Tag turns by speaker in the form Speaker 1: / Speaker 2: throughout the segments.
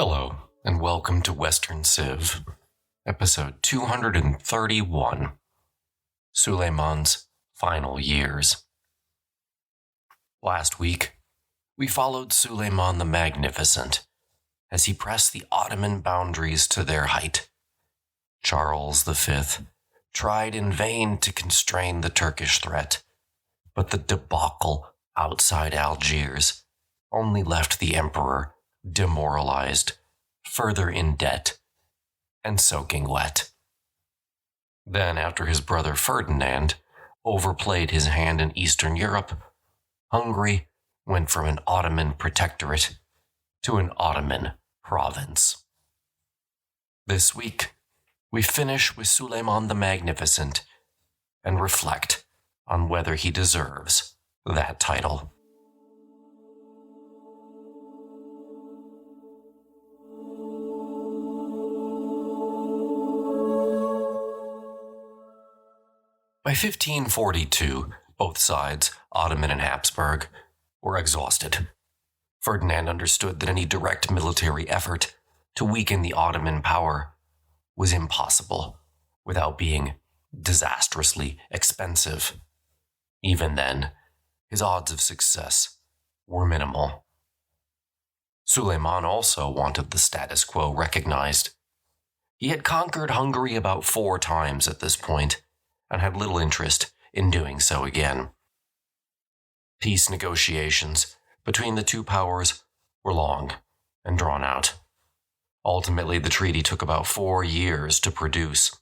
Speaker 1: Hello, and welcome to Western Civ, episode 231, Suleiman's Final Years. Last week, we followed Suleiman the Magnificent as he pressed the Ottoman boundaries to their height. Charles V tried in vain to constrain the Turkish threat, but the debacle outside Algiers only left the emperor demoralized, further in debt, and soaking wet. Then, after his brother Ferdinand overplayed his hand in Eastern Europe, Hungary went from an Ottoman protectorate to an Ottoman province. This week, we finish with Suleiman the Magnificent and reflect on whether he deserves that title. By 1542, both sides, Ottoman and Habsburg, were exhausted. Ferdinand understood that any direct military effort to weaken the Ottoman power was impossible without being disastrously expensive. Even then, his odds of success were minimal. Suleiman also wanted the status quo recognized. He had conquered Hungary about 4 times at this point, and had little interest in doing so again. Peace negotiations between the two powers were long and drawn out. Ultimately, the treaty took about 4 years to produce.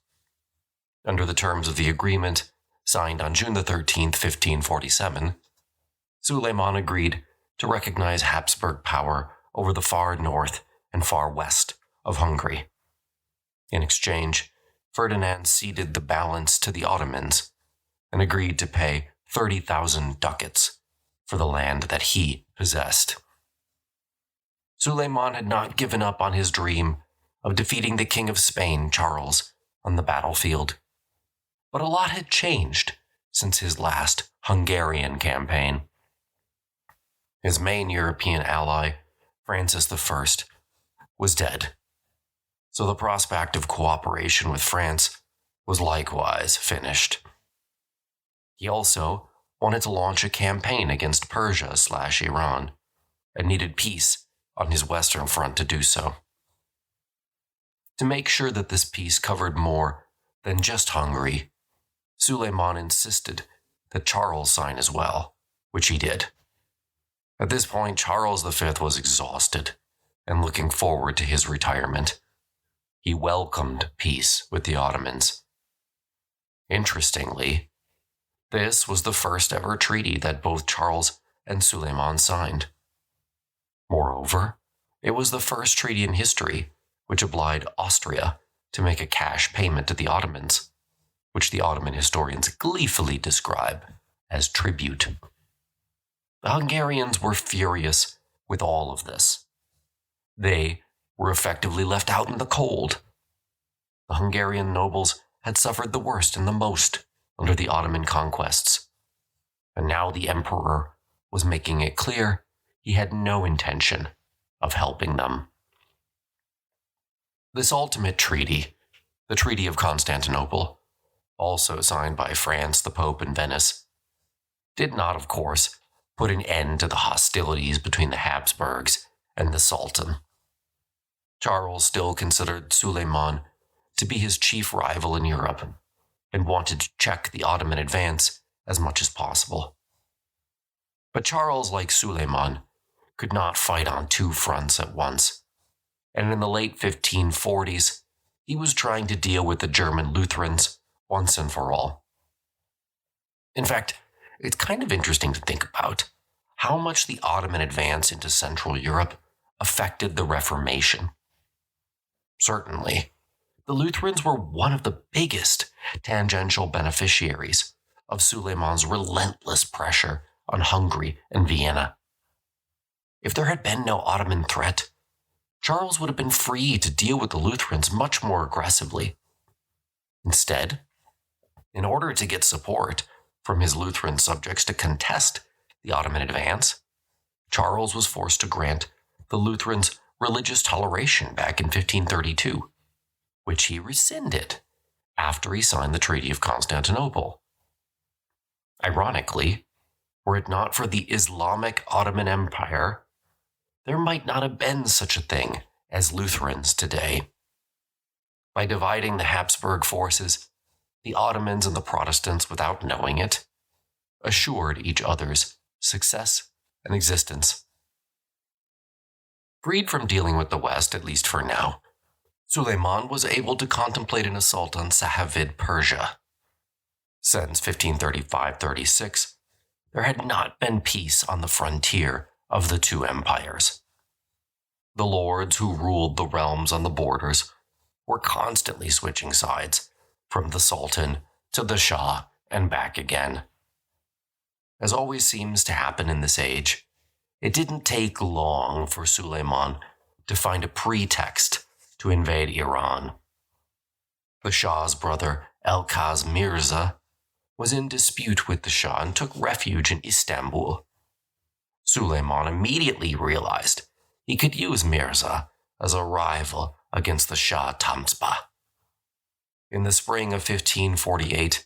Speaker 1: Under the terms of the agreement, signed on June 13, 1547, Suleiman agreed to recognize Habsburg power over the far north and far west of Hungary. In exchange, Ferdinand ceded the balance to the Ottomans and agreed to pay 30,000 ducats for the land that he possessed. Suleiman had not given up on his dream of defeating the King of Spain, Charles, on the battlefield, but a lot had changed since his last Hungarian campaign. His main European ally, Francis I, was dead, so the prospect of cooperation with France was likewise finished. He also wanted to launch a campaign against Persia/Iran, and needed peace on his western front to do so. To make sure that this peace covered more than just Hungary, Suleiman insisted that Charles sign as well, which he did. At this point, Charles V was exhausted and looking forward to his retirement. He welcomed peace with the Ottomans. Interestingly, this was the first ever treaty that both Charles and Suleiman signed. Moreover, it was the first treaty in history which obliged Austria to make a cash payment to the Ottomans, which the Ottoman historians gleefully describe as tribute. The Hungarians were furious with all of this. They were effectively left out in the cold. The Hungarian nobles had suffered the worst and the most under the Ottoman conquests, and now the emperor was making it clear he had no intention of helping them. This ultimate treaty, the Treaty of Constantinople, also signed by France, the Pope, and Venice, did not, of course, put an end to the hostilities between the Habsburgs and the Sultan. Charles still considered Suleiman to be his chief rival in Europe and wanted to check the Ottoman advance as much as possible. But Charles, like Suleiman, could not fight on 2 fronts at once, and in the late 1540s, he was trying to deal with the German Lutherans once and for all. In fact, it's kind of interesting to think about how much the Ottoman advance into Central Europe affected the Reformation. Certainly, the Lutherans were one of the biggest tangential beneficiaries of Suleiman's relentless pressure on Hungary and Vienna. If there had been no Ottoman threat, Charles would have been free to deal with the Lutherans much more aggressively. Instead, in order to get support from his Lutheran subjects to contest the Ottoman advance, Charles was forced to grant the Lutherans religious toleration back in 1532, which he rescinded after he signed the Treaty of Constantinople. Ironically, were it not for the Islamic Ottoman Empire, there might not have been such a thing as Lutherans today. By dividing the Habsburg forces, the Ottomans and the Protestants, without knowing it, assured each other's success and existence. Freed from dealing with the West, at least for now, Suleiman was able to contemplate an assault on Safavid Persia. Since 1535-36, there had not been peace on the frontier of the two empires. The lords who ruled the realms on the borders were constantly switching sides, from the Sultan to the Shah and back again. As always seems to happen in this age, it didn't take long for Suleiman to find a pretext to invade Iran. The Shah's brother, Elkaz Mirza, was in dispute with the Shah and took refuge in Istanbul. Suleiman immediately realized he could use Mirza as a rival against the Shah Tamspa. In the spring of 1548,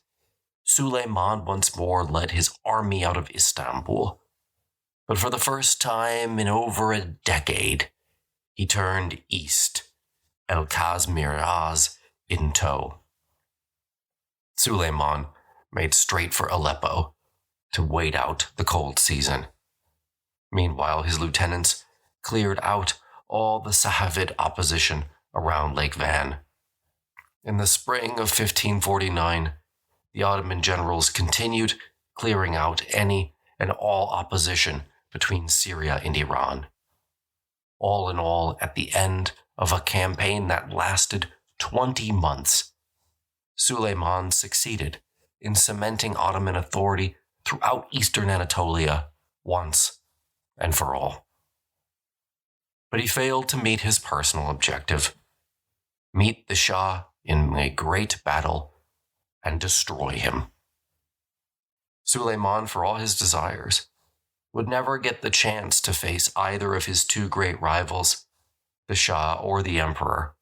Speaker 1: Suleiman once more led his army out of Istanbul. But for the first time in over a decade, he turned east, Elkaz Mirza in tow. Suleiman made straight for Aleppo to wait out the cold season. Meanwhile, his lieutenants cleared out all the Safavid opposition around Lake Van. In the spring of 1549, the Ottoman generals continued clearing out any and all opposition between Syria and Iran. All in all, at the end of a campaign that lasted 20 months, Suleiman succeeded in cementing Ottoman authority throughout eastern Anatolia once and for all. But he failed to meet his personal objective: meet the Shah in a great battle and destroy him. Suleiman, for all his desires, would never get the chance to face either of his two great rivals, the Shah or the Emperor,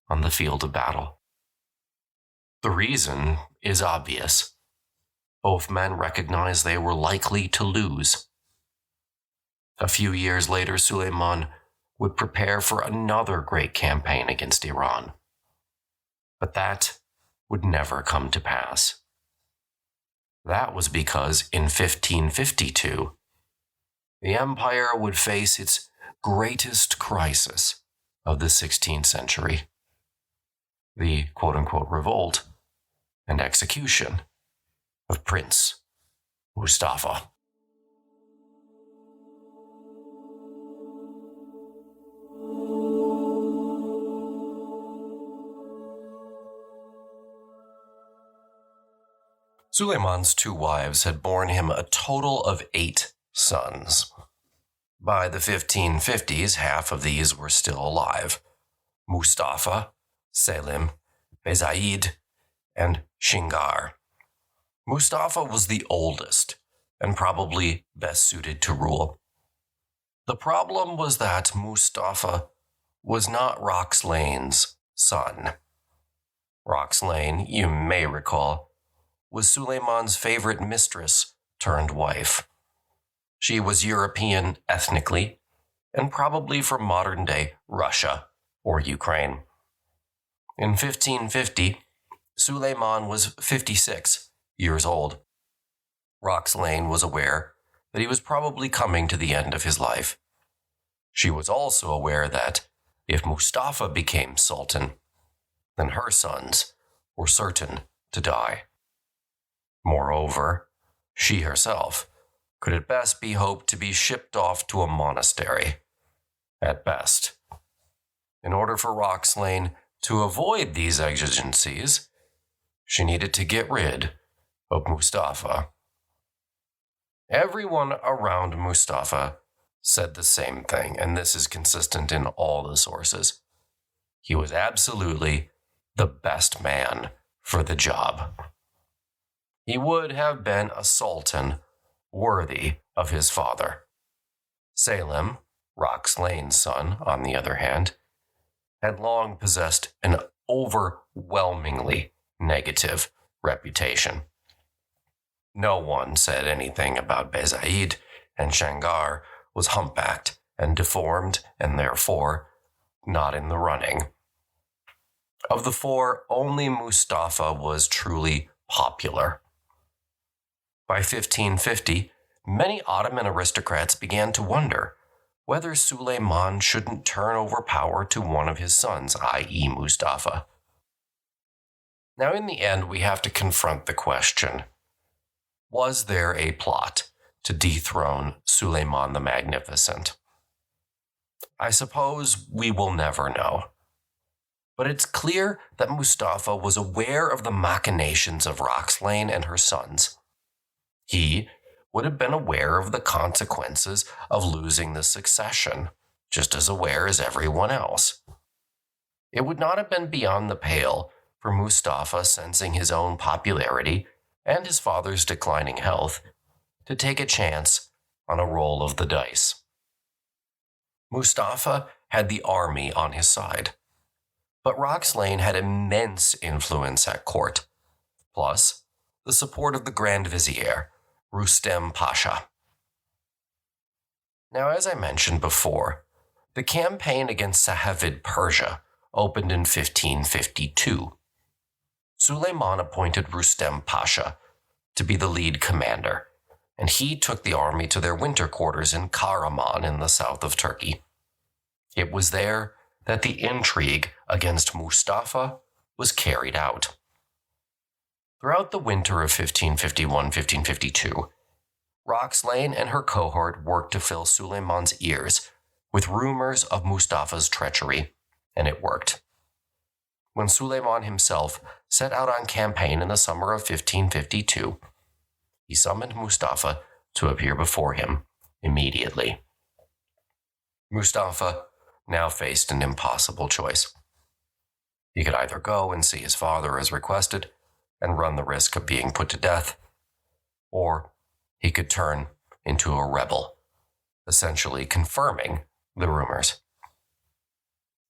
Speaker 1: on the field of battle. The reason is obvious. Both men recognized they were likely to lose. A few years later, Suleiman would prepare for another great campaign against Iran. But that would never come to pass. That was because in 1552, the empire would face its greatest crisis of the 16th century: the quote-unquote revolt and execution of Prince Mustafa. Suleiman's two wives had borne him a total of 8 sons. By the 1550s, half of these were still alive: Mustafa, Selim, Bezaid, and Shingar. Mustafa was the oldest and probably best suited to rule. The problem was that Mustafa was not Roxlane's son. Roxlane, you may recall, was Suleiman's favorite mistress turned wife. She was European ethnically, and probably from modern-day Russia or Ukraine. In 1550, Suleiman was 56 years old. Roxlane was aware that he was probably coming to the end of his life. She was also aware that if Mustafa became sultan, then her sons were certain to die. Moreover, she herself could at best be hoped to be shipped off to a monastery. At best. In order for Roxlane to avoid these exigencies, she needed to get rid of Mustafa. Everyone around Mustafa said the same thing, and this is consistent in all the sources. He was absolutely the best man for the job. He would have been a sultan worthy of his father. Selim, Roxlane's son, on the other hand, had long possessed an overwhelmingly negative reputation. No one said anything about Bezaid, and Shangar was humpbacked and deformed and therefore not in the running. Of the four, only Mustafa was truly popular. By 1550, many Ottoman aristocrats began to wonder whether Suleiman shouldn't turn over power to one of his sons, i.e. Mustafa. Now, in the end, we have to confront the question, was there a plot to dethrone Suleiman the Magnificent? I suppose we will never know. But it's clear that Mustafa was aware of the machinations of Roxlane and her sons. He would have been aware of the consequences of losing the succession, just as aware as everyone else. It would not have been beyond the pale for Mustafa, sensing his own popularity and his father's declining health, to take a chance on a roll of the dice. Mustafa had the army on his side, but Roxlane had immense influence at court, plus the support of the Grand Vizier, Rustem Pasha. Now, as I mentioned before, the campaign against Safavid Persia opened in 1552. Suleiman appointed Rustem Pasha to be the lead commander, and he took the army to their winter quarters in Kahraman in the south of Turkey. It was there that the intrigue against Mustafa was carried out. Throughout the winter of 1551-1552, Roxlane and her cohort worked to fill Suleiman's ears with rumors of Mustafa's treachery, and it worked. When Suleiman himself set out on campaign in the summer of 1552, he summoned Mustafa to appear before him immediately. Mustafa now faced an impossible choice. He could either go and see his father as requested and run the risk of being put to death, or he could turn into a rebel, essentially confirming the rumors.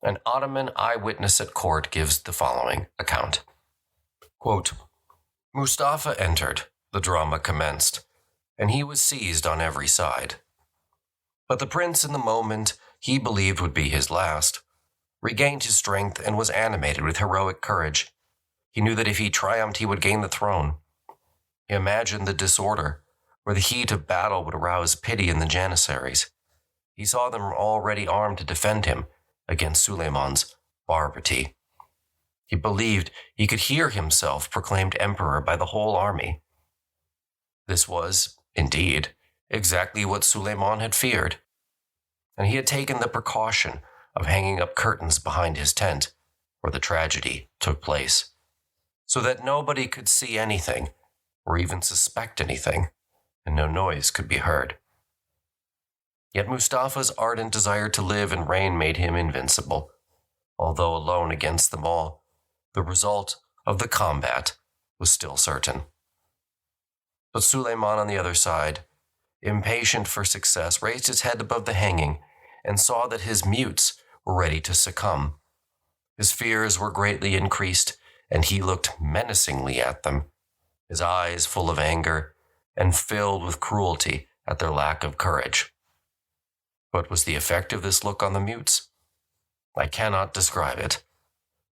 Speaker 1: An Ottoman eyewitness at court gives the following account. Quote, Mustafa entered, the drama commenced, and he was seized on every side. But the prince, in the moment he believed would be his last, regained his strength and was animated with heroic courage. He knew that if he triumphed, he would gain the throne. He imagined the disorder, where the heat of battle would arouse pity in the Janissaries. He saw them already armed to defend him against Suleiman's barbarity. He believed he could hear himself proclaimed emperor by the whole army. This was, indeed, exactly what Suleiman had feared, and he had taken the precaution of hanging up curtains behind his tent where the tragedy took place, so that nobody could see anything or even suspect anything, and no noise could be heard. Yet Mustafa's ardent desire to live and reign made him invincible. Although alone against them all, the result of the combat was still certain. But Suleiman, on the other side, impatient for success, raised his head above the hanging and saw that his mutes were ready to succumb. His fears were greatly increased, and he looked menacingly at them, his eyes full of anger and filled with cruelty at their lack of courage. What was the effect of this look on the mutes? I cannot describe it.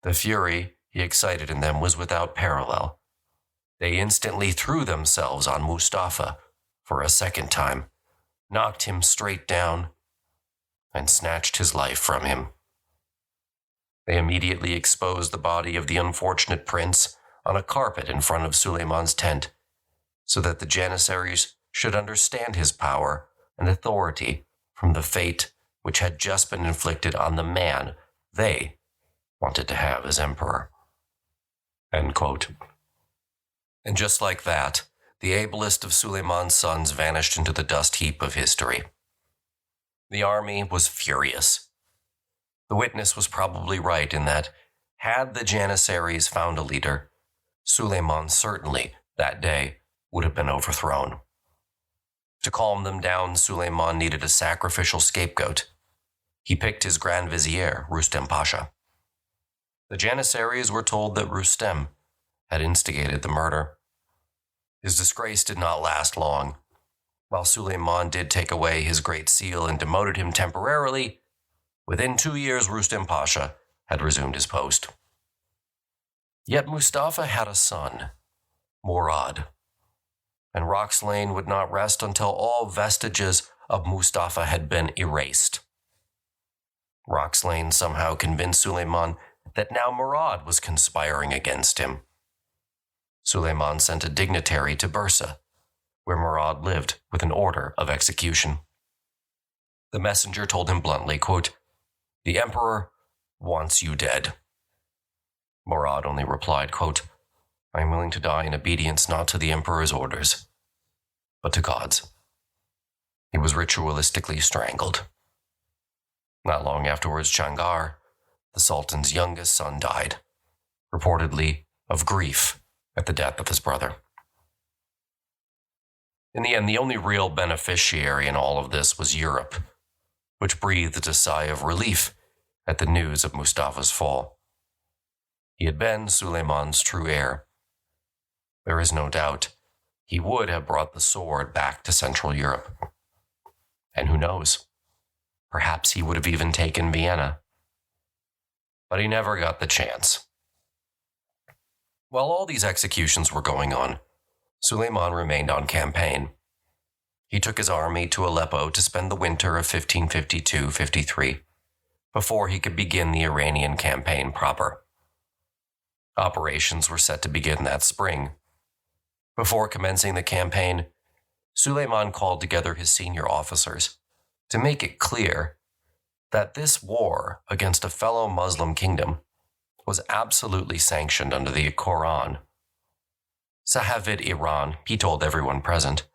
Speaker 1: The fury he excited in them was without parallel. They instantly threw themselves on Mustafa for a second time, knocked him straight down, and snatched his life from him. They immediately exposed the body of the unfortunate prince on a carpet in front of Suleiman's tent, so that the Janissaries should understand his power and authority from the fate which had just been inflicted on the man they wanted to have as emperor. End quote. And just like that, the ablest of Suleiman's sons vanished into the dust heap of history. The army was furious. The witness was probably right in that, had the Janissaries found a leader, Suleiman certainly, that day, would have been overthrown. To calm them down, Suleiman needed a sacrificial scapegoat, he picked his Grand Vizier, Rustem Pasha. The Janissaries were told that Rustem had instigated the murder. His disgrace did not last long. While Suleiman did take away his great seal and demoted him temporarily, within 2 years Rustem Pasha had resumed his post. Yet Mustafa had a son, Murad, and Roxlane would not rest until all vestiges of Mustafa had been erased. Roxlane somehow convinced Suleiman that now Murad was conspiring against him. Suleiman sent a dignitary to Bursa, where Murad lived, with an order of execution. The messenger told him bluntly, quote, "The emperor wants you dead." Murad only replied, quote, "I am willing to die in obedience not to the emperor's orders, but to God's." He was ritualistically strangled. Not long afterwards, Changar, the Sultan's youngest son, died, reportedly of grief at the death of his brother. In the end, the only real beneficiary in all of this was Europe, which breathed a sigh of relief at the news of Mustafa's fall. He had been Suleiman's true heir. There is no doubt he would have brought the sword back to Central Europe. And who knows, perhaps he would have even taken Vienna. But he never got the chance. While all these executions were going on, Suleiman remained on campaign. He took his army to Aleppo to spend the winter of 1552-53, before he could begin the Iranian campaign proper. Operations were set to begin that spring. Before commencing the campaign, Suleiman called together his senior officers to make it clear that this war against a fellow Muslim kingdom was absolutely sanctioned under the Quran. Safavid Iran, he told everyone present,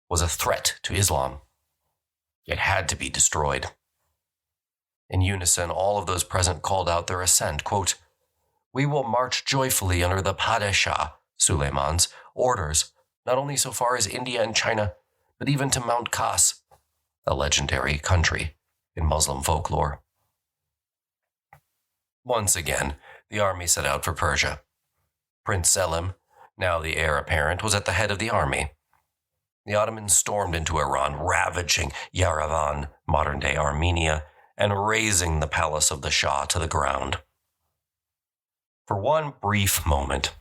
Speaker 1: was a threat to Islam. It had to be destroyed. In unison, all of those present called out their assent, quote, "We will march joyfully under the Padishah, Suleiman's, orders, not only so far as India and China, but even to Mount Khas, a legendary country in Muslim folklore." Once again, the army set out for Persia. Prince Selim, now the heir apparent, was at the head of the army. The Ottomans stormed into Iran, ravaging Yerevan, modern-day Armenia, and razing the palace of the Shah to the ground. For one brief moment,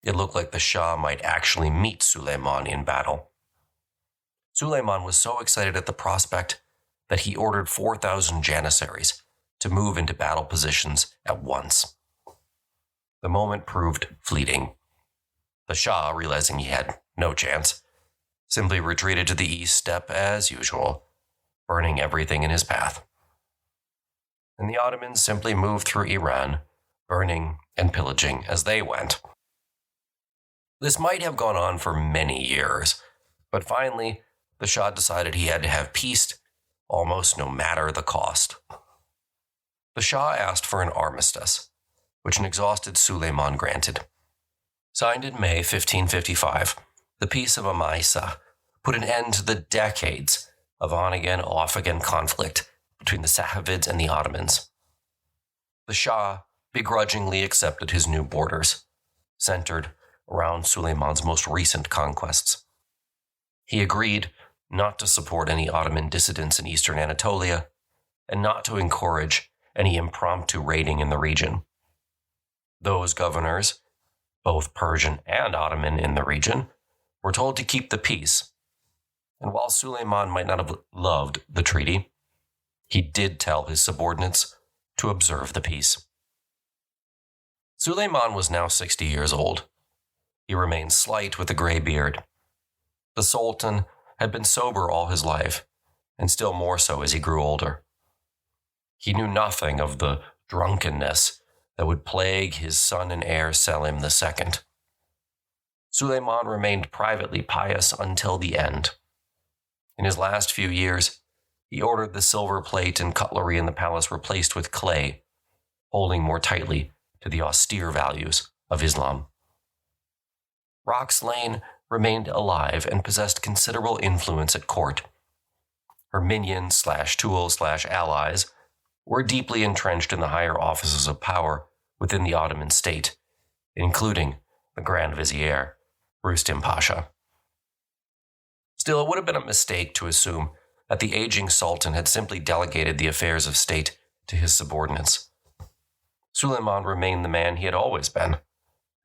Speaker 1: it looked like the Shah might actually meet Suleiman in battle. Suleiman was so excited at the prospect that he ordered 4,000 Janissaries to move into battle positions at once. The moment proved fleeting. The Shah, realizing he had no chance, simply retreated to the east steppe as usual, burning everything in his path. And the Ottomans simply moved through Iran, burning and pillaging as they went. This might have gone on for many years, but finally, the Shah decided he had to have peace, almost no matter the cost. The Shah asked for an armistice, which an exhausted Suleiman granted. Signed in May 1555, the Peace of Amaisa put an end to the decades of on-again, off-again conflict between the Safavids and the Ottomans. The Shah begrudgingly accepted his new borders, centered around Suleiman's most recent conquests. He agreed not to support any Ottoman dissidents in eastern Anatolia, and not to encourage any impromptu raiding in the region. Those governors, both Persian and Ottoman in the region, were told to keep the peace. And while Suleiman might not have loved the treaty, he did tell his subordinates to observe the peace. Suleiman was now 60 years old. He remained slight with a gray beard. The Sultan had been sober all his life, and still more so as he grew older. He knew nothing of the drunkenness that would plague his son and heir Selim II. Suleiman remained privately pious until the end. In his last few years, he ordered the silver plate and cutlery in the palace replaced with clay, holding more tightly to the austere values of Islam. Roxlane remained alive and possessed considerable influence at court. Her minions/tools/allies were deeply entrenched in the higher offices of power within the Ottoman State, including the Grand Vizier, Rustem Pasha. Still, it would have been a mistake to assume that the aging Sultan had simply delegated the affairs of state to his subordinates. Suleiman remained the man he had always been,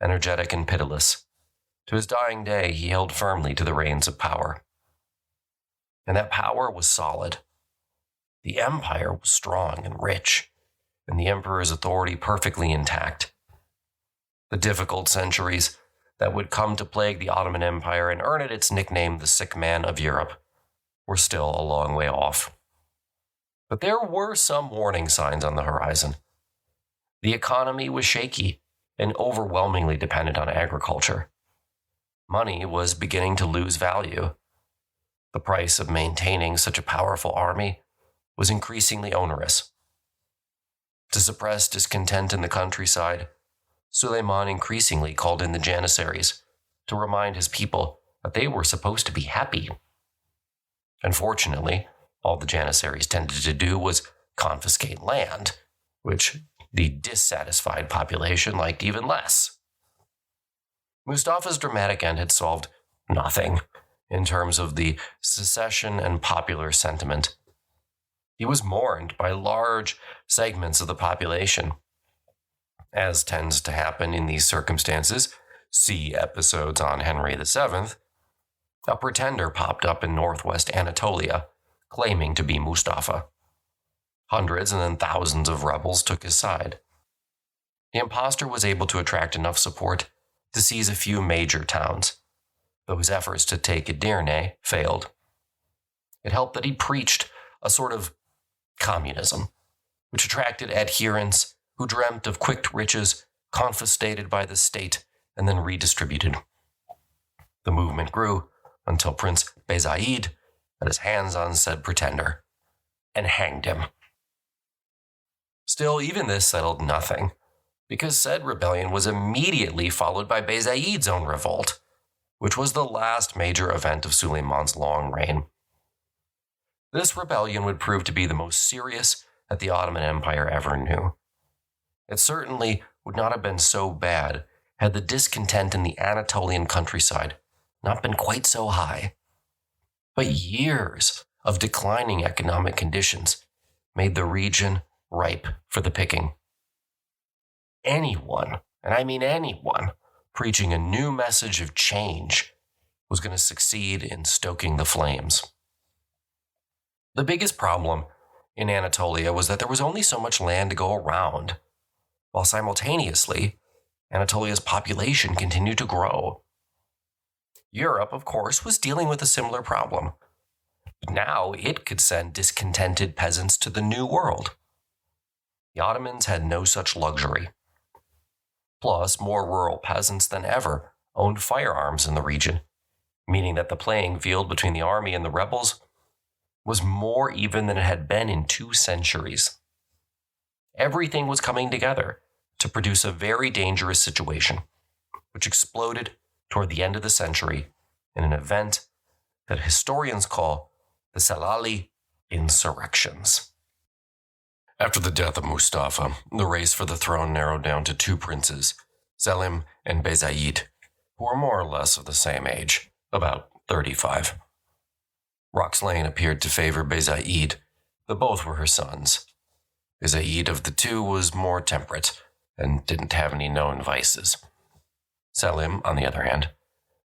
Speaker 1: energetic and pitiless. To his dying day, he held firmly to the reins of power. And that power was solid. The empire was strong and rich, and the emperor's authority perfectly intact. The difficult centuries that would come to plague the Ottoman Empire and earn it its nickname, the Sick Man of Europe, were still a long way off. But there were some warning signs on the horizon. The economy was shaky and overwhelmingly dependent on agriculture. Money was beginning to lose value. The price of maintaining such a powerful army was increasingly onerous. To suppress discontent in the countryside, Suleiman increasingly called in the Janissaries to remind his people that they were supposed to be happy. Unfortunately, all the Janissaries tended to do was confiscate land, which the dissatisfied population liked even less. Mustafa's dramatic end had solved nothing in terms of the secession and popular sentiment. He was mourned by large segments of the population. As tends to happen in these circumstances, see episodes on Henry VII, a pretender popped up in northwest Anatolia, claiming to be Mustafa. Hundreds and then thousands of rebels took his side. The impostor was able to attract enough support to seize a few major towns, though his efforts to take Edirne failed. It helped that he preached a sort of communism, which attracted adherents who dreamt of quick riches confiscated by the state and then redistributed. The movement grew until Prince Bayezid had his hands on said pretender and hanged him. Still, even this settled nothing, because said rebellion was immediately followed by Bayezid's own revolt, which was the last major event of Suleiman's long reign. This rebellion would prove to be the most serious that the Ottoman Empire ever knew. It certainly would not have been so bad had the discontent in the Anatolian countryside not been quite so high. But years of declining economic conditions made the region ripe for the picking. Anyone, and I mean anyone, preaching a new message of change was going to succeed in stoking the flames. The biggest problem in Anatolia was that there was only so much land to go around, while simultaneously, Anatolia's population continued to grow. Europe, of course, was dealing with a similar problem, but now it could send discontented peasants to the New World. The Ottomans had no such luxury. Plus, more rural peasants than ever owned firearms in the region, meaning that the playing field between the army and the rebels was more even than it had been in 2 centuries. Everything was coming together to produce a very dangerous situation, which exploded toward the end of the century in an event that historians call the Salali insurrections. After the death of Mustafa, the race for the throne narrowed down to 2 princes, Selim and Bayezid, who were more or less of the same age, about 35. Roxlane appeared to favor Bayezid, though both were her sons. Bayezid of the 2 was more temperate and didn't have any known vices. Selim, on the other hand,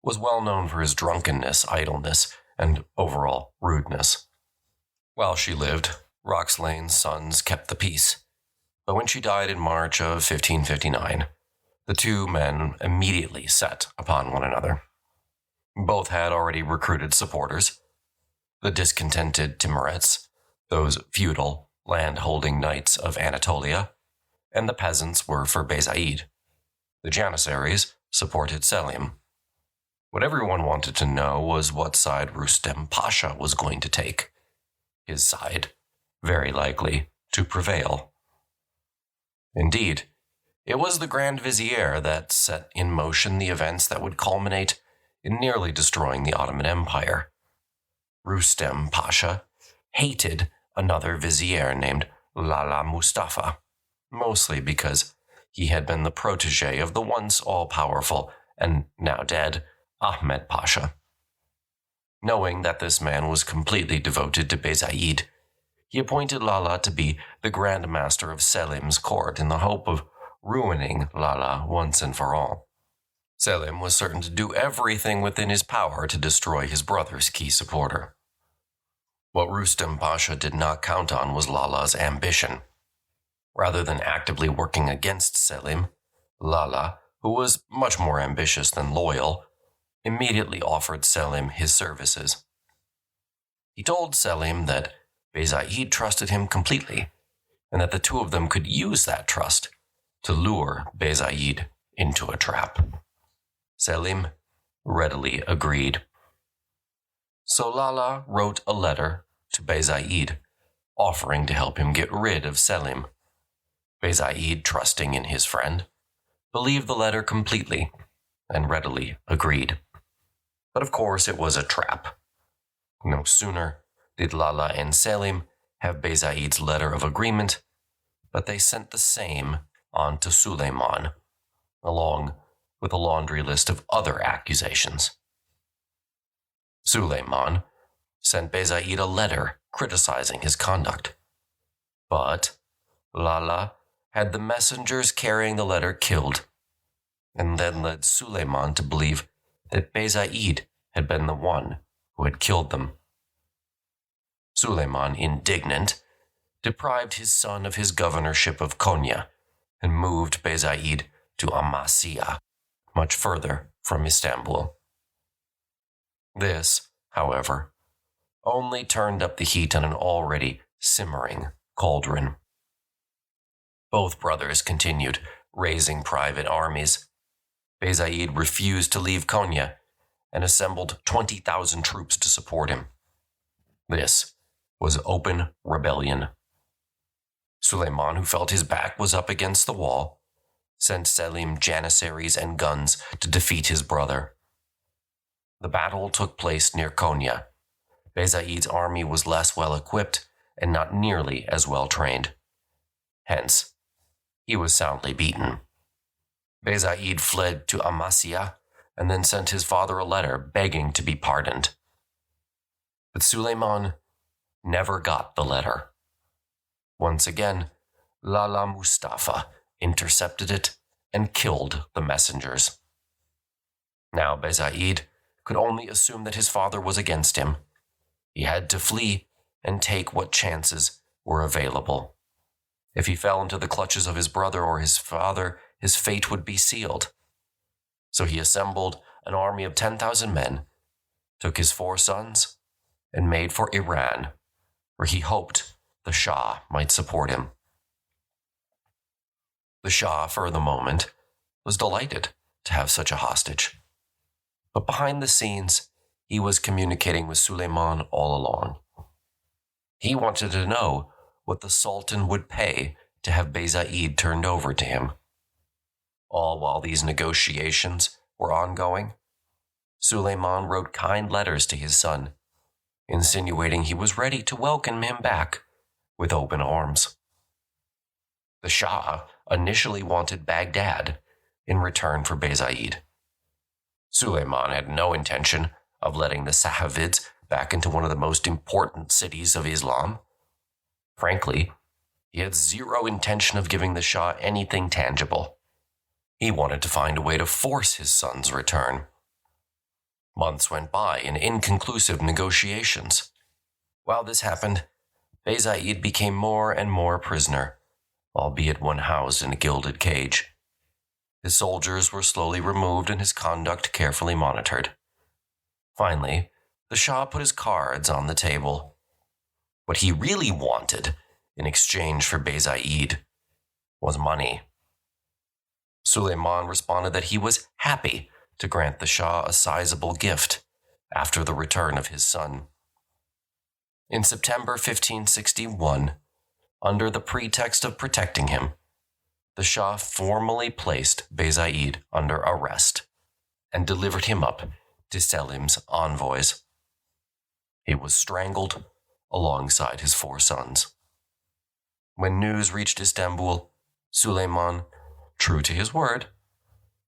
Speaker 1: was well known for his drunkenness, idleness, and overall rudeness. While she lived, Roxlane's sons kept the peace, but when she died in March of 1559, the 2 men immediately set upon one another. Both had already recruited supporters. The discontented Timurids, those feudal, land-holding knights of Anatolia, and the peasants were for Bayezid. The Janissaries supported Selim. What everyone wanted to know was what side Rustem Pasha was going to take. His side, very likely, to prevail. Indeed, it was the Grand Vizier that set in motion the events that would culminate in nearly destroying the Ottoman Empire. Rustem Pasha hated another vizier named Lala Mustafa, mostly because he had been the protege of the once all-powerful and now dead Ahmed Pasha. Knowing that this man was completely devoted to Bezaid, he appointed Lala to be the Grand Master of Selim's court in the hope of ruining Lala once and for all. Selim was certain to do everything within his power to destroy his brother's key supporter. What Rustem Pasha did not count on was Lala's ambition. Rather than actively working against Selim, Lala, who was much more ambitious than loyal, immediately offered Selim his services. He told Selim that Bezaid trusted him completely, and that the two of them could use that trust to lure Bezaid into a trap. Selim readily agreed. So Lala wrote a letter to Bezaid, offering to help him get rid of Selim. Bezaid, trusting in his friend, believed the letter completely and readily agreed. But of course it was a trap. No sooner did Lala and Selim have Bezaid's letter of agreement, but they sent the same on to Suleiman, along with a laundry list of other accusations. Suleiman sent Bezaid a letter criticizing his conduct, but Lala had the messengers carrying the letter killed, and then led Suleiman to believe that Bezaid had been the one who had killed them. Suleiman, indignant, deprived his son of his governorship of Konya and moved Bezaid to Amasya, much further from Istanbul. This, however, only turned up the heat on an already simmering cauldron. Both brothers continued raising private armies. Bezaid refused to leave Konya and assembled 20,000 troops to support him. This was open rebellion. Suleiman, who felt his back was up against the wall, sent Selim janissaries and guns to defeat his brother. The battle took place near Konya. Bezaid's army was less well equipped and not nearly as well trained. Hence, he was soundly beaten. Bezaid fled to Amasya and then sent his father a letter begging to be pardoned. But Suleiman never got the letter. Once again, Lala Mustafa intercepted it and killed the messengers. Now Bezaid could only assume that his father was against him. He had to flee and take what chances were available. If he fell into the clutches of his brother or his father, his fate would be sealed. So he assembled an army of 10,000 men, took his 4 sons, and made for Iran, where he hoped the Shah might support him. The Shah, for the moment, was delighted to have such a hostage. But behind the scenes, he was communicating with Suleiman all along. He wanted to know what the Sultan would pay to have Bezaid turned over to him. All while these negotiations were ongoing, Suleiman wrote kind letters to his son, insinuating he was ready to welcome him back with open arms. The Shah initially wanted Baghdad in return for Bezaid. Suleiman had no intention of letting the Safavids back into one of the most important cities of Islam. Frankly, he had zero intention of giving the Shah anything tangible. He wanted to find a way to force his son's return. Months went by in inconclusive negotiations. While this happened, Bezaid became more and more a prisoner, albeit one housed in a gilded cage. His soldiers were slowly removed and his conduct carefully monitored. Finally, the Shah put his cards on the table. What he really wanted in exchange for Bezaid was money. Suleiman responded that he was happy to grant the Shah a sizable gift after the return of his son. In September 1561, under the pretext of protecting him, the Shah formally placed Bezaid under arrest and delivered him up to Selim's envoys. He was strangled alongside his 4 sons. When news reached Istanbul, Suleiman, true to his word,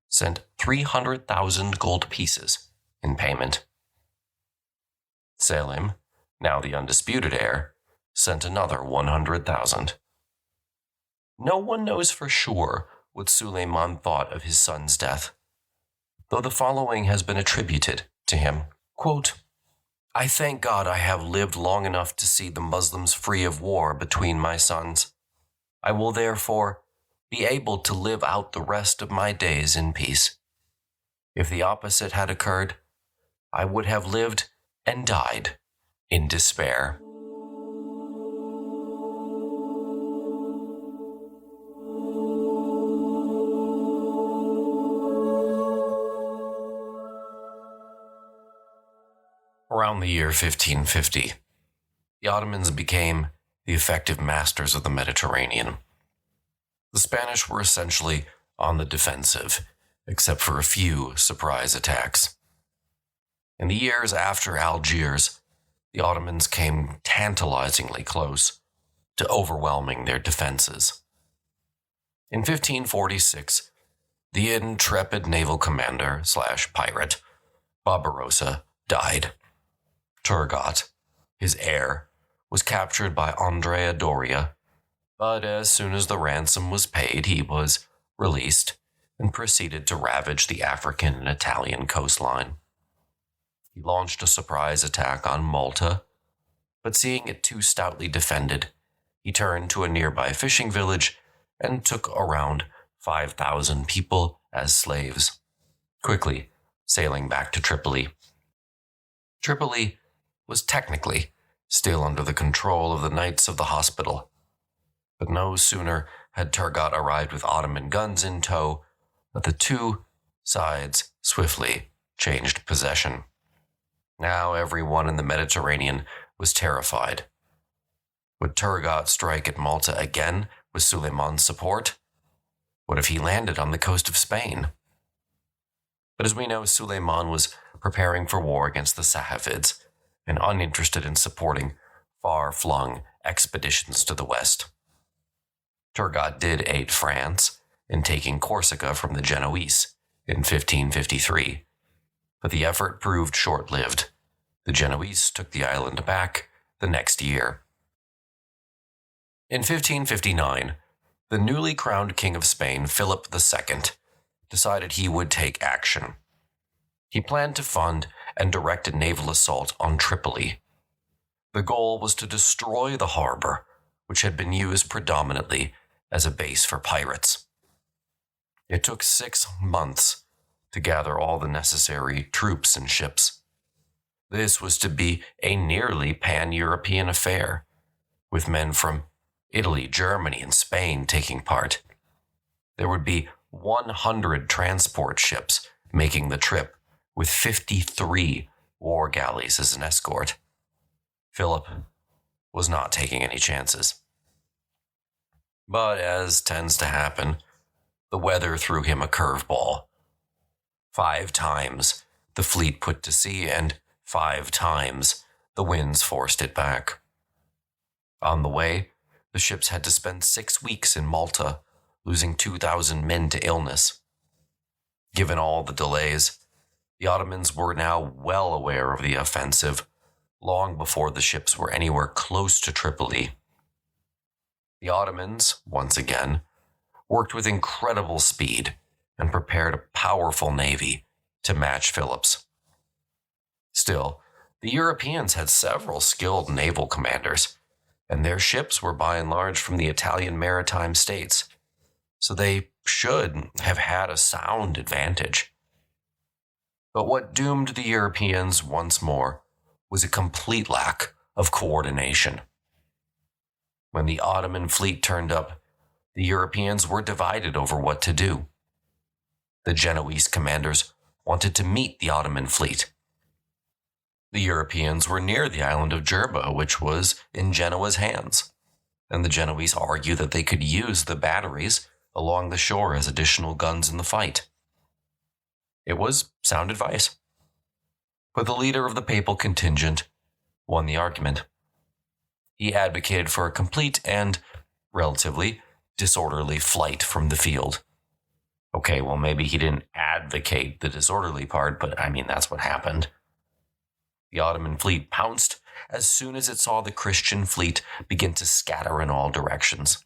Speaker 1: sent 300,000 gold pieces in payment. Selim, now the undisputed heir, sent another 100,000. No one knows for sure what Suleiman thought of his son's death, though the following has been attributed to him. Quote, I thank God I have lived long enough to see the Muslims free of war between my sons. I will therefore be able to live out the rest of my days in peace. If the opposite had occurred, I would have lived and died in despair. Around the year 1550, the Ottomans became the effective masters of the Mediterranean. The Spanish were essentially on the defensive, except for a few surprise attacks. In the years after Algiers, the Ottomans came tantalizingly close to overwhelming their defenses. In 1546, the intrepid naval commander/pirate Barbarossa died. Turgot, his heir, was captured by Andrea Doria, but as soon as the ransom was paid, he was released and proceeded to ravage the African and Italian coastline. He launched a surprise attack on Malta, but seeing it too stoutly defended, he turned to a nearby fishing village and took around 5,000 people as slaves, quickly sailing back to Tripoli. Tripoli was technically still under the control of the Knights of the Hospital, but no sooner had Turgot arrived with Ottoman guns in tow that the two sides swiftly changed possession. Now everyone in the Mediterranean was terrified. Would Turgot strike at Malta again with Suleiman's support? What if he landed on the coast of Spain? But as we know, Suleiman was preparing for war against the Safavids and uninterested in supporting far-flung expeditions to the west. Turgot did aid France in taking Corsica from the Genoese in 1553, but the effort proved short-lived. The Genoese took the island back the next year. In 1559, the newly crowned King of Spain, Philip II, decided he would take action. He planned to fund and direct a naval assault on Tripoli. The goal was to destroy the harbor, which had been used predominantly as a base for pirates. It took 6 months to gather all the necessary troops and ships. This was to be a nearly pan-European affair, with men from Italy, Germany, and Spain taking part. There would be 100 transport ships making the trip, with 53 war galleys as an escort. Philip was not taking any chances. But as tends to happen, the weather threw him a curveball. 5 times the fleet put to sea, and 5 times the winds forced it back. On the way, the ships had to spend 6 weeks in Malta, losing 2,000 men to illness. Given all the delays, the Ottomans were now well aware of the offensive, long before the ships were anywhere close to Tripoli. The Ottomans, once again, worked with incredible speed and prepared a powerful navy to match Philip's. Still, the Europeans had several skilled naval commanders, and their ships were by and large from the Italian maritime states, so they should have had a sound advantage. But what doomed the Europeans once more was a complete lack of coordination. When the Ottoman fleet turned up, the Europeans were divided over what to do. The Genoese commanders wanted to meet the Ottoman fleet. The Europeans were near the island of Jerba, which was in Genoa's hands, and the Genoese argued that they could use the batteries along the shore as additional guns in the fight. It was sound advice. But the leader of the papal contingent won the argument. He advocated for a complete and relatively disorderly flight from the field. Okay, well, maybe he didn't advocate the disorderly part, but I mean, that's what happened. The Ottoman fleet pounced as soon as it saw the Christian fleet begin to scatter in all directions.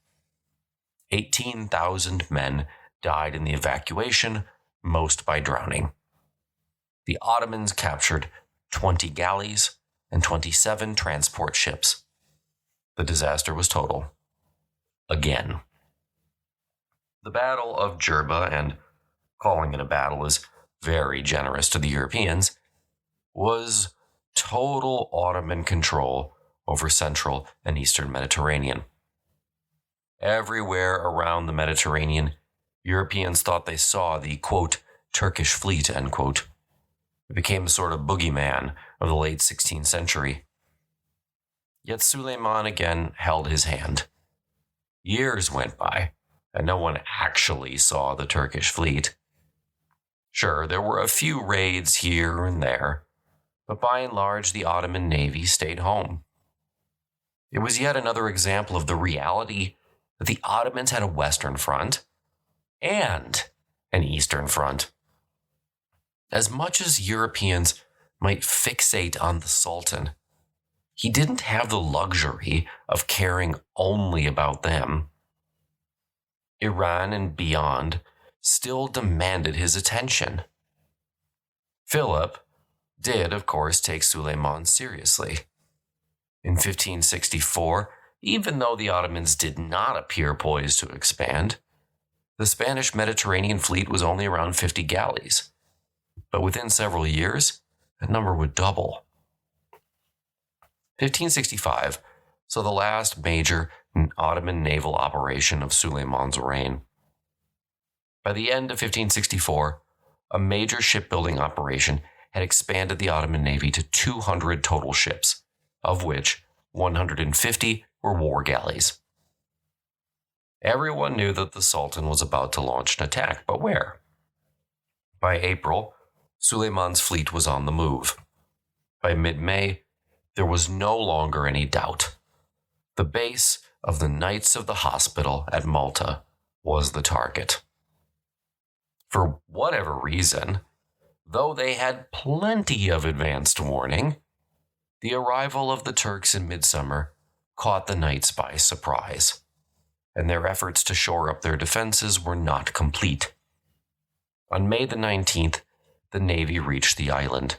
Speaker 1: 18,000 men died in the evacuation, most by drowning. The Ottomans captured 20 galleys and 27 transport ships. The disaster was total. Again. The Battle of Jerba, and calling it a battle is very generous to the Europeans, was total Ottoman control over Central and Eastern Mediterranean. Everywhere around the Mediterranean, Europeans thought they saw the, quote, Turkish fleet, end quote. It became a sort of boogeyman of the late 16th century. Yet Suleiman again held his hand. Years went by, and no one actually saw the Turkish fleet. Sure, there were a few raids here and there, but by and large the Ottoman navy stayed home. It was yet another example of the reality that the Ottomans had a Western front and an Eastern front. As much as Europeans might fixate on the Sultan, he didn't have the luxury of caring only about them. Iran and beyond still demanded his attention. Philip did, of course, take Suleiman seriously. In 1564, even though the Ottomans did not appear poised to expand, the Spanish Mediterranean fleet was only around 50 galleys. But within several years, that number would double. 1565 saw the last major Ottoman naval operation of Suleiman's reign. By the end of 1564, a major shipbuilding operation had expanded the Ottoman navy to 200 total ships, of which 150 were war galleys. Everyone knew that the Sultan was about to launch an attack, but where? By April, Suleiman's fleet was on the move. By mid-May, there was no longer any doubt. The base of the Knights of the Hospital at Malta was the target. For whatever reason, though they had plenty of advanced warning, the arrival of the Turks in midsummer caught the Knights by surprise, and their efforts to shore up their defenses were not complete. On May the 19th, the navy reached the island.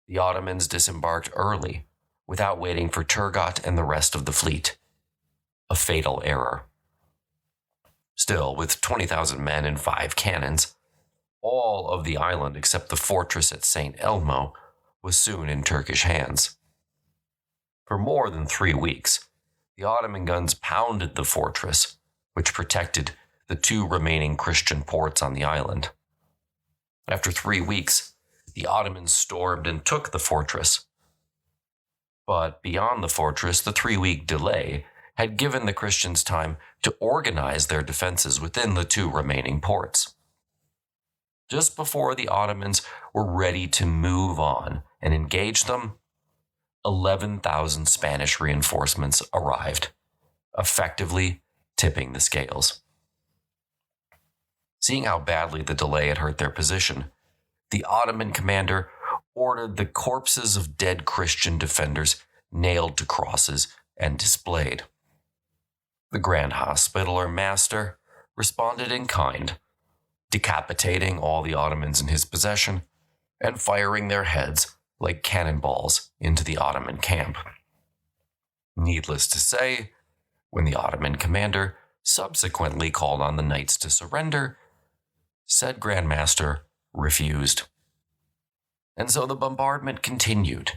Speaker 1: The Ottomans disembarked early, without waiting for Turgot and the rest of the fleet. A fatal error. Still, with 20,000 men and 5 cannons, all of the island except the fortress at St. Elmo was soon in Turkish hands. For more than 3 weeks, the Ottoman guns pounded the fortress, which protected the 2 remaining Christian ports on the island. After 3 weeks, the Ottomans stormed and took the fortress. But beyond the fortress, the 3-week delay had given the Christians time to organize their defenses within the 2 remaining ports. Just before the Ottomans were ready to move on and engage them, 11,000 Spanish reinforcements arrived, effectively tipping the scales. Seeing how badly the delay had hurt their position, the Ottoman commander ordered the corpses of dead Christian defenders nailed to crosses and displayed. The Grand Hospitaller master responded in kind, decapitating all the Ottomans in his possession and firing their heads like cannonballs into the Ottoman camp. Needless to say, when the Ottoman commander subsequently called on the knights to surrender, said Grand Master refused. And so the bombardment continued.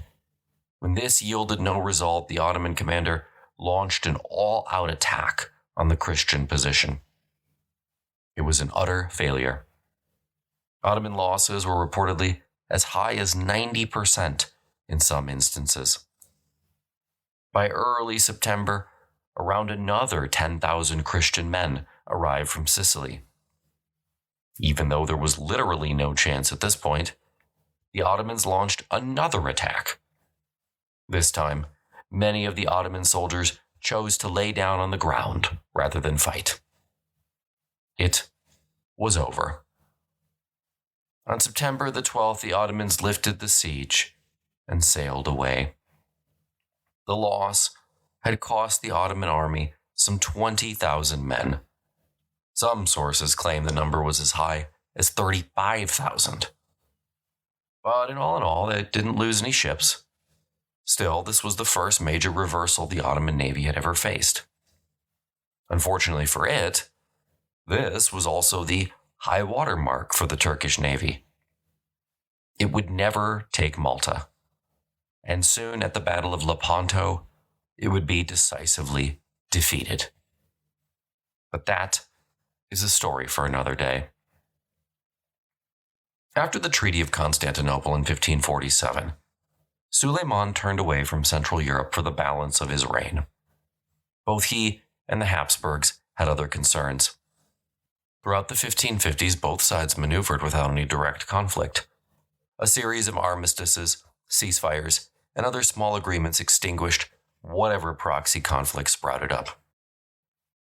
Speaker 1: When this yielded no result, the Ottoman commander launched an all-out attack on the Christian position. It was an utter failure. Ottoman losses were reportedly as high as 90% in some instances. By early September, around another 10,000 Christian men arrived from Sicily. Even though there was literally no chance at this point, the Ottomans launched another attack. This time, many of the Ottoman soldiers chose to lay down on the ground rather than fight. It was over. On September the 12th, the Ottomans lifted the siege and sailed away. The loss had cost the Ottoman army some 20,000 men. Some sources claim the number was as high as 35,000. But in all, they didn't lose any ships. Still, this was the first major reversal the Ottoman Navy had ever faced. Unfortunately for it, this was also the high water mark for the Turkish Navy. It would never take Malta, and soon at the Battle of Lepanto, it would be decisively defeated. But that is a story for another day. After the Treaty of Constantinople in 1547, Suleiman turned away from Central Europe for the balance of his reign. Both he and the Habsburgs had other concerns. Throughout the 1550s, both sides maneuvered without any direct conflict. A series of armistices, ceasefires, and other small agreements extinguished whatever proxy conflict sprouted up.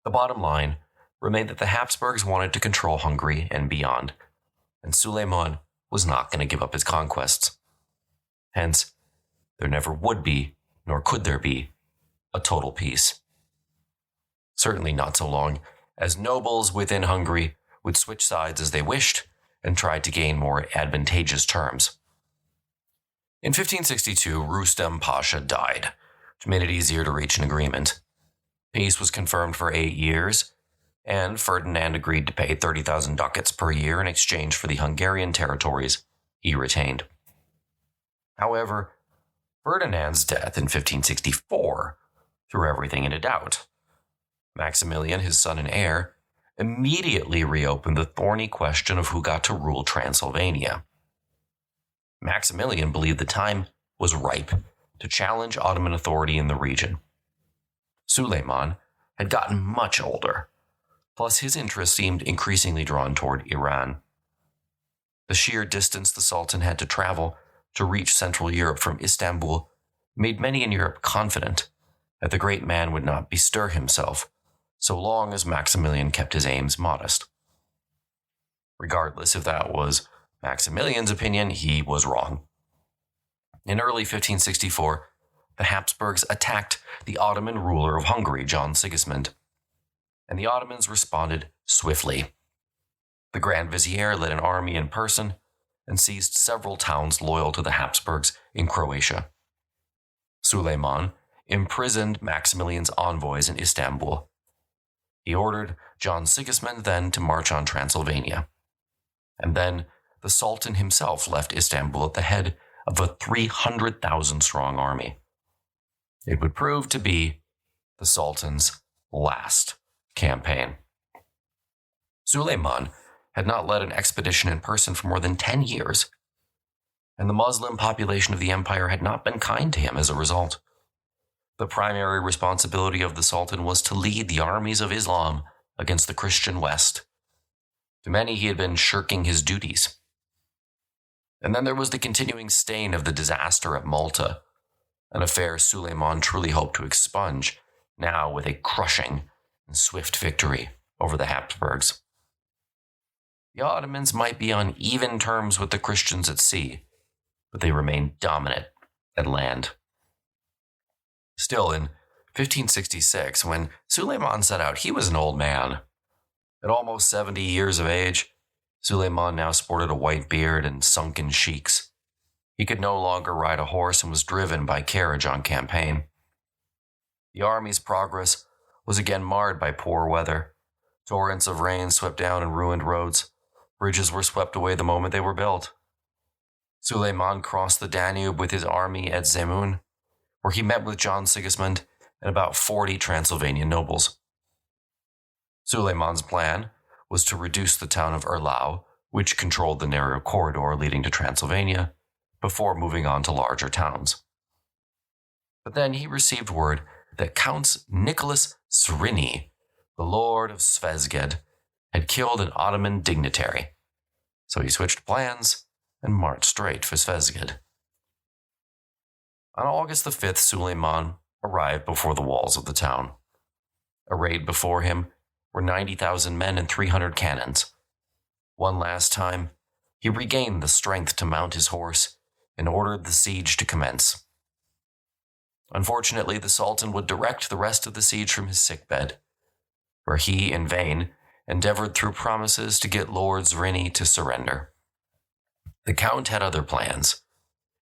Speaker 1: The bottom line remained that the Habsburgs wanted to control Hungary and beyond, and Suleiman was not going to give up his conquests. Hence, there never would be, nor could there be, a total peace. Certainly not so long as nobles within Hungary would switch sides as they wished and try to gain more advantageous terms. In 1562, Rustem Pasha died, which made it easier to reach an agreement. Peace was confirmed for 8 years, and Ferdinand agreed to pay 30,000 ducats per year in exchange for the Hungarian territories he retained. However, Ferdinand's death in 1564 threw everything into doubt. Maximilian, his son and heir, immediately reopened the thorny question of who got to rule Transylvania. Maximilian believed the time was ripe to challenge Ottoman authority in the region. Suleiman had gotten much older, plus his interest seemed increasingly drawn toward Iran. The sheer distance the Sultan had to travel to reach Central Europe from Istanbul made many in Europe confident that the great man would not bestir himself so long as Maximilian kept his aims modest. Regardless if that was Maximilian's opinion, he was wrong. In early 1564, the Habsburgs attacked the Ottoman ruler of Hungary, John Sigismund, and the Ottomans responded swiftly. The Grand Vizier led an army in person and seized several towns loyal to the Habsburgs in Croatia. Suleiman imprisoned Maximilian's envoys in Istanbul. He ordered John Sigismund then to march on Transylvania. And then the Sultan himself left Istanbul at the head of a 300,000-strong army. It would prove to be the Sultan's last campaign. Suleiman had not led an expedition in person for more than 10 years, and the Muslim population of the empire had not been kind to him as a result. The primary responsibility of the Sultan was to lead the armies of Islam against the Christian West. To many, he had been shirking his duties. And then there was the continuing stain of the disaster at Malta, an affair Suleiman truly hoped to expunge, now with a crushing and swift victory over the Habsburgs. The Ottomans might be on even terms with the Christians at sea, but they remained dominant at land. Still, in 1566, when Suleiman set out, he was an old man. At almost 70 years of age, Suleiman now sported a white beard and sunken cheeks. He could no longer ride a horse and was driven by carriage on campaign. The army's progress was again marred by poor weather. Torrents of rain swept down and ruined roads. Bridges were swept away the moment they were built. Suleiman crossed the Danube with his army at Zemun, where he met with John Sigismund and about 40 Transylvanian nobles. Suleiman's plan was to reduce the town of Erlau, which controlled the narrow corridor leading to Transylvania, before moving on to larger towns. But then he received word that Count Nicholas Srini, the Lord of Szeged, had killed an Ottoman dignitary, so he switched plans and marched straight for Szeged. On August the 5th, Suleiman arrived before the walls of the town. Arrayed before him were 90,000 men and 300 cannons. One last time, he regained the strength to mount his horse and ordered the siege to commence. Unfortunately, the Sultan would direct the rest of the siege from his sickbed, where he, in vain, endeavored through promises to get Lord Zrini to surrender. The Count had other plans.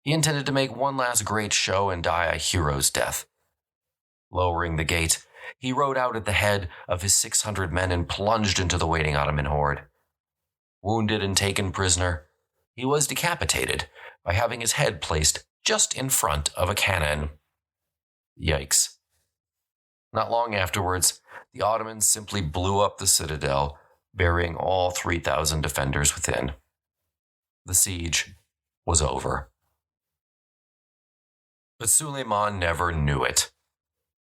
Speaker 1: He intended to make one last great show and die a hero's death. Lowering the gate, he rode out at the head of his 600 men and plunged into the waiting Ottoman horde. Wounded and taken prisoner, he was decapitated by having his head placed just in front of a cannon. Yikes. Not long afterwards, the Ottomans simply blew up the citadel, burying all 3,000 defenders within. The siege was over. But Suleiman never knew it.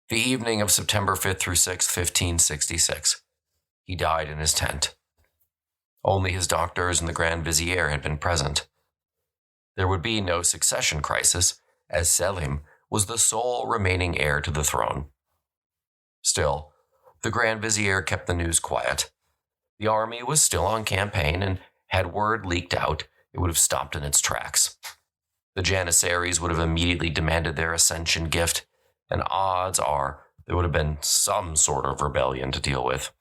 Speaker 1: The evening of September 5th through 6th, 1566, he died in his tent. Only his doctors and the Grand Vizier had been present. There would be no succession crisis, as Selim was the sole remaining heir to the throne. Still, the Grand Vizier kept the news quiet. The army was still on campaign, and had word leaked out, it would have stopped in its tracks. The Janissaries would have immediately demanded their ascension gift, and odds are there would have been some sort of rebellion to deal with.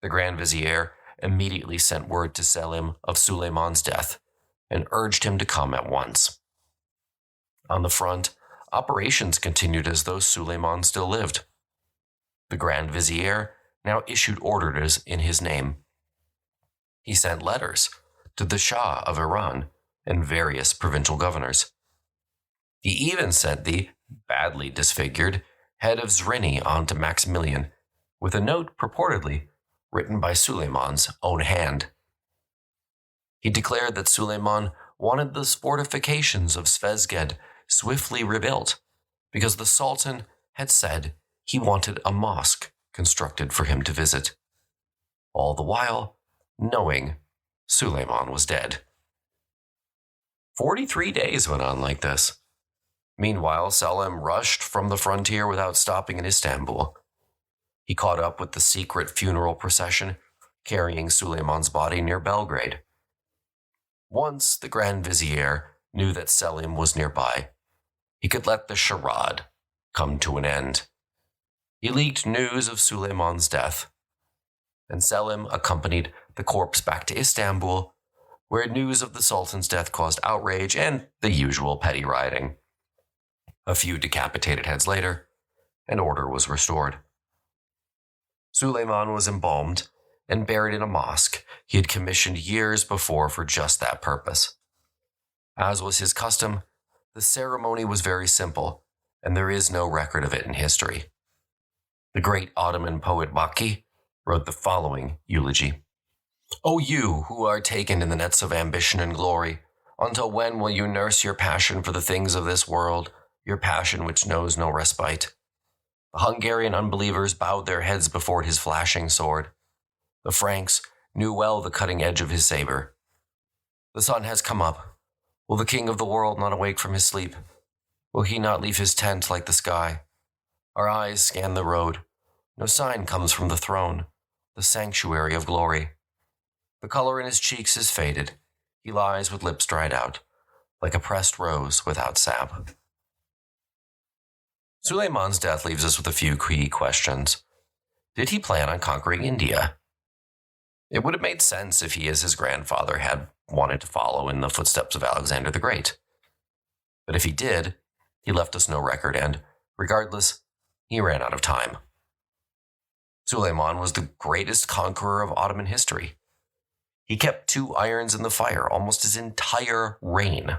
Speaker 1: The Grand Vizier immediately sent word to Selim of Suleiman's death and urged him to come at once. On the front, operations continued as though Suleiman still lived. The Grand Vizier now issued orders in his name. He sent letters to the Shah of Iran and various provincial governors. He even sent the badly disfigured head of Zrini on to Maximilian, with a note purportedly written by Suleiman's own hand. He declared that Suleiman wanted the fortifications of Svezged swiftly rebuilt, because the Sultan had said he wanted a mosque constructed for him to visit, all the while knowing Suleiman was dead. 43 days went on like this. Meanwhile, Selim rushed from the frontier without stopping in Istanbul. He caught up with the secret funeral procession, carrying Suleiman's body near Belgrade. Once the Grand Vizier knew that Selim was nearby, he could let the charade come to an end. He leaked news of Suleiman's death, and Selim accompanied the corpse back to Istanbul, where news of the Sultan's death caused outrage and the usual petty rioting. A few decapitated heads later, and order was restored. Suleiman was embalmed and buried in a mosque he had commissioned years before for just that purpose. As was his custom, the ceremony was very simple, and there is no record of it in history. The great Ottoman poet Baki wrote the following eulogy. O you who are taken in the nets of ambition and glory, until when will you nurse your passion for the things of this world, your passion which knows no respite? The Hungarian unbelievers bowed their heads before his flashing sword. The Franks knew well the cutting edge of his saber. The sun has come up. Will the king of the world not awake from his sleep? Will he not leave his tent like the sky? Our eyes scan the road. No sign comes from the throne, the sanctuary of glory. The color in his cheeks is faded. He lies with lips dried out, like a pressed rose without sap. Suleiman's death leaves us with a few key questions. Did he plan on conquering India? It would have made sense if he, as his grandfather, had wanted to follow in the footsteps of Alexander the Great. But if he did, he left us no record, and, regardless, he ran out of time. Suleiman was the greatest conqueror of Ottoman history. He kept two irons in the fire almost his entire reign.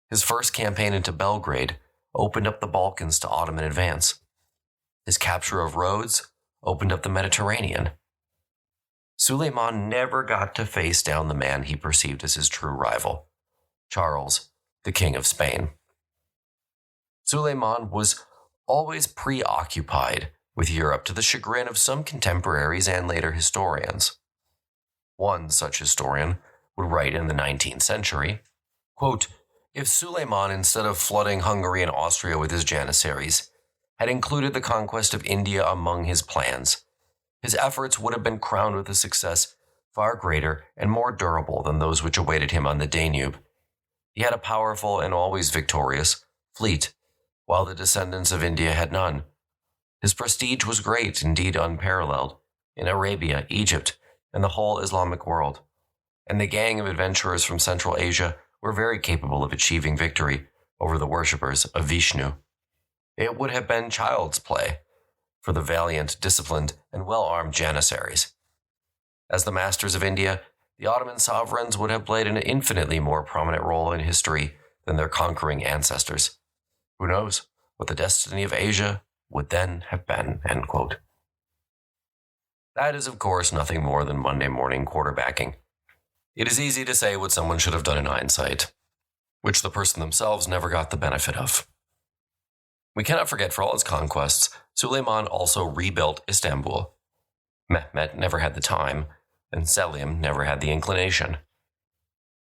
Speaker 1: His first campaign into Belgrade opened up the Balkans to Ottoman advance. His capture of Rhodes opened up the Mediterranean. Suleiman never got to face down the man he perceived as his true rival, Charles, the King of Spain. Suleiman was always preoccupied with Europe, to the chagrin of some contemporaries and later historians. One such historian would write in the 19th century, quote, If Suleiman, instead of flooding Hungary and Austria with his janissaries, had included the conquest of India among his plans, his efforts would have been crowned with a success far greater and more durable than those which awaited him on the Danube. He had a powerful and always victorious fleet, while the descendants of India had none. His prestige was great, indeed unparalleled, in Arabia, Egypt, and the whole Islamic world, and the gang of adventurers from Central Asia were very capable of achieving victory over the worshippers of Vishnu. It would have been child's play for the valiant, disciplined, and well-armed janissaries. As the masters of India, the Ottoman sovereigns would have played an infinitely more prominent role in history than their conquering ancestors. Who knows what the destiny of Asia would then have been, end quote. That is, of course, nothing more than Monday morning quarterbacking. It is easy to say what someone should have done in hindsight, which the person themselves never got the benefit of. We cannot forget, for all his conquests, Suleiman also rebuilt Istanbul. Mehmet never had the time, and Selim never had the inclination.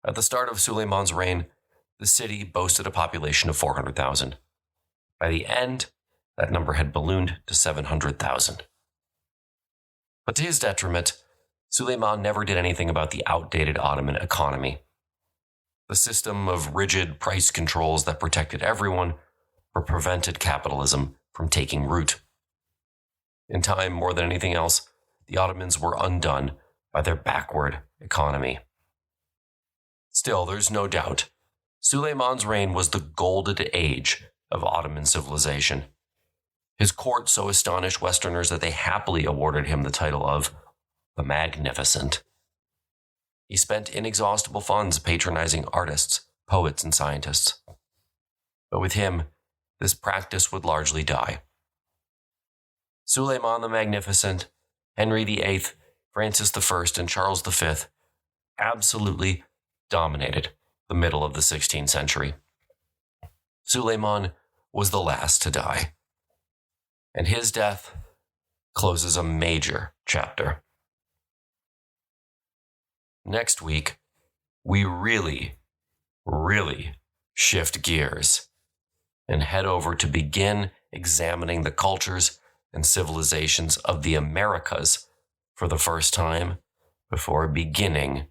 Speaker 1: At the start of Suleiman's reign, the city boasted a population of 400,000. By the end, that number had ballooned to 700,000. But to his detriment, Suleiman never did anything about the outdated Ottoman economy. The system of rigid price controls that protected everyone or prevented capitalism from taking root. In time, more than anything else, the Ottomans were undone by their backward economy. Still, there's no doubt, Suleiman's reign was the golden age of Ottoman civilization. His court so astonished Westerners that they happily awarded him the title of the Magnificent. He spent inexhaustible funds patronizing artists, poets, and scientists. But with him, this practice would largely die. Suleiman the Magnificent, Henry VIII, Francis I, and Charles V absolutely dominated the middle of the 16th century. Suleiman was the last to die, and his death closes a major chapter. Next week, we really shift gears and head over to begin examining the cultures and civilizations of the Americas for the first time before beginning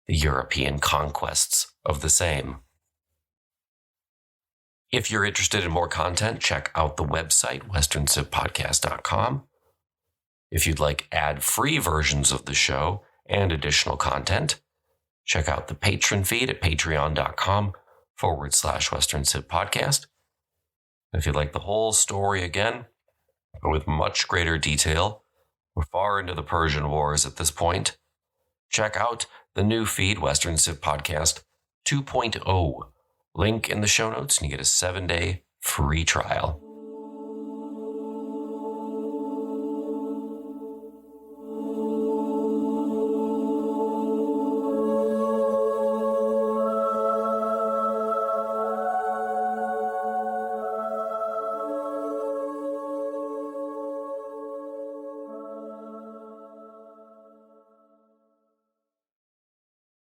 Speaker 1: the European conquests of the same. If you're interested in more content, check out the website, westerncivpodcast.com. If you'd like ad-free versions of the show and additional content, check out the patron feed at patreon.com/Western Civ Podcast. If you'd like the whole story again, but with much greater detail, we're far into the Persian Wars at this point, check out the new feed, Western Civ Podcast 2.0. Link in the show notes, and you get a 7-day free trial.